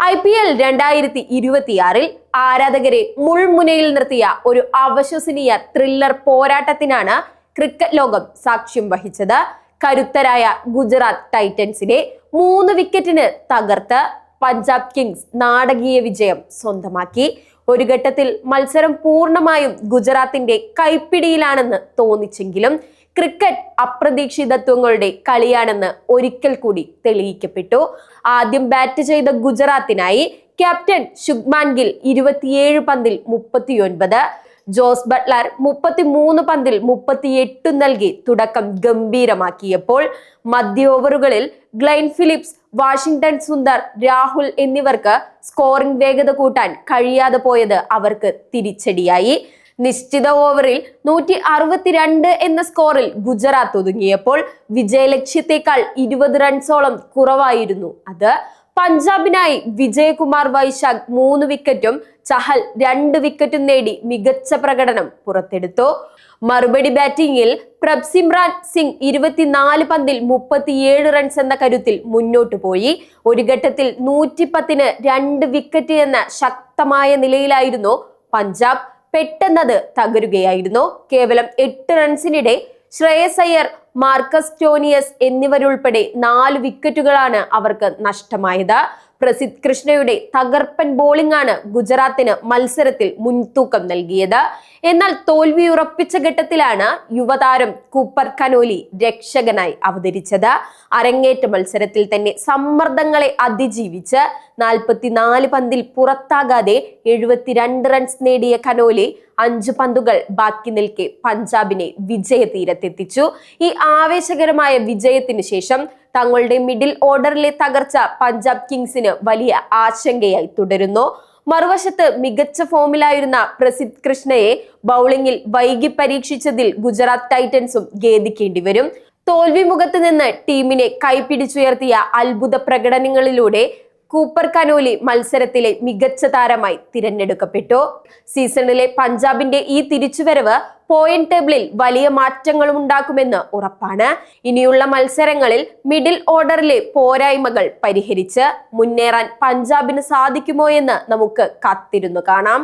IPL 2026 ആരാധകരെ മുൾമുനയിൽ നിർത്തിയ ഒരു അവിശ്വസനീയ ത്രില്ലർ പോരാട്ടത്തിനാണ് ക്രിക്കറ്റ് ലോകം സാക്ഷ്യം വഹിച്ചത്. കരുത്തരായ ഗുജറാത്ത് ടൈറ്റൻസിനെ 3 വിക്കറ്റിന് തകർത്ത് പഞ്ചാബ് കിങ്സ് നാടകീയ വിജയം സ്വന്തമാക്കി. ഒരു ഘട്ടത്തിൽ മത്സരം പൂർണ്ണമായും ഗുജറാത്തിന്റെ കൈപ്പിടിയിലാണെന്ന് തോന്നിച്ചെങ്കിലും ക്രിക്കറ്റ് അപ്രതീക്ഷിതത്വങ്ങളുടെ കളിയാണെന്ന് ഒരിക്കൽ കൂടി തെളിയിക്കപ്പെട്ടു. ആദ്യം ബാറ്റ് ചെയ്ത ഗുജറാത്തിനായി ക്യാപ്റ്റൻ ശുഭ്മാൻ ഗിൽ 27 പന്തിൽ 39, ജോസ് ബട്ട്ലർ 33 പന്തിൽ 38 നൽകി തുടക്കം ഗംഭീരമാക്കിയപ്പോൾ മധ്യ ഓവറുകളിൽ Glenn Phillips, Washington Sundar, Rahul എന്നിവർക്ക് സ്കോറിംഗ് വേഗത കൂട്ടാൻ കഴിയാതെ പോയത് അവർക്ക് തിരിച്ചടിയായി. നിശ്ചിത ഓവറിൽ 162 എന്ന സ്കോറിൽ ഗുജറാത്ത് ഒതുങ്ങിയപ്പോൾ വിജയലക്ഷ്യത്തെക്കാൾ 20 റൺസോളം കുറവായിരുന്നു അത്. പഞ്ചാബിനായി വിജയകുമാർ വൈശാഖ് 3 വിക്കറ്റും ചഹൽ 2 വിക്കറ്റും നേടി മികച്ച പ്രകടനം പുറത്തെടുത്തു. മറുപടി ബാറ്റിംഗിൽ പ്രഭ്സിമ്രാൻ സിംഗ് 24 പന്തിൽ 37 റൺസ് എന്ന കരുത്തിൽ മുന്നോട്ടു പോയി. ഒരു ഘട്ടത്തിൽ 110-ന് 2 വിക്കറ്റ് എന്ന ശക്തമായ നിലയിലായിരുന്നു പഞ്ചാബ്. പെട്ടെന്നത് തകരുകയായിരുന്നു. കേവലം 8 റൺസിനിടെ ശ്രേയസ് അയ്യർ, മാർക്കസ് സ്റ്റോനിയസ് എന്നിവരുൾപ്പെടെ 4 വിക്കറ്റുകളാണ് അവർക്ക് നഷ്ടമായത്. പ്രസിദ്ധ് കൃഷ്ണയുടെ തകർപ്പൻ ബോളിംഗ് ആണ് ഗുജറാത്തിന് മത്സരത്തിൽ മുൻതൂക്കം നൽകിയത്. എന്നാൽ തോൽവി ഉറപ്പിച്ച ഘട്ടത്തിലാണ് യുവതാരം കൂപ്പർ കനോലി രക്ഷകനായി അവതരിച്ചത്. അരങ്ങേറ്റ മത്സരത്തിൽ തന്നെ സമ്മർദ്ദങ്ങളെ അതിജീവിച്ച് 44 പന്തിൽ പുറത്താകാതെ 72 റൺസ് നേടിയ കനോലി 5 പന്തുകൾ ബാക്കി നിൽക്കെ പഞ്ചാബിനെ വിജയ തീരത്തെത്തിച്ചു. ഈ ആവേശകരമായ വിജയത്തിന് ശേഷം തങ്ങളുടെ മിഡിൽ ഓർഡറിലെ തകർച്ച പഞ്ചാബ് കിങ്സിന് വലിയ ആശങ്കയായി തുടരുന്നു. മറുവശത്ത് മികച്ച ഫോമിലായിരുന്ന പ്രസിദ്ധ് കൃഷ്ണയെ ബൗളിംഗിൽ വൈകി പരീക്ഷിച്ചതിൽ ഗുജറാത്ത് ടൈറ്റൻസും ഖേദിക്കേണ്ടി വരും. തോൽവി മുഖത്ത് നിന്ന് ടീമിനെ കൈപിടിച്ചുയർത്തിയ അത്ഭുത പ്രകടനങ്ങളിലൂടെ കൂപ്പർ കനോലി മത്സരത്തിലെ മികച്ച താരമായി തിരഞ്ഞെടുക്കപ്പെട്ടു. സീസണിലെ പഞ്ചാബിന്റെ ഈ തിരിച്ചുവരവ് പോയിന്റ് ടേബിളിൽ വലിയ മാറ്റങ്ങളും ഉണ്ടാക്കുമെന്ന് ഉറപ്പാണ്. ഇനിയുള്ള മത്സരങ്ങളിൽ മിഡിൽ ഓർഡറിലെ പോരായ്മകൾ പരിഹരിച്ച് മുന്നേറാൻ പഞ്ചാബിന് സാധിക്കുമോ എന്ന് നമുക്ക് കാത്തിരുന്നു കാണാം.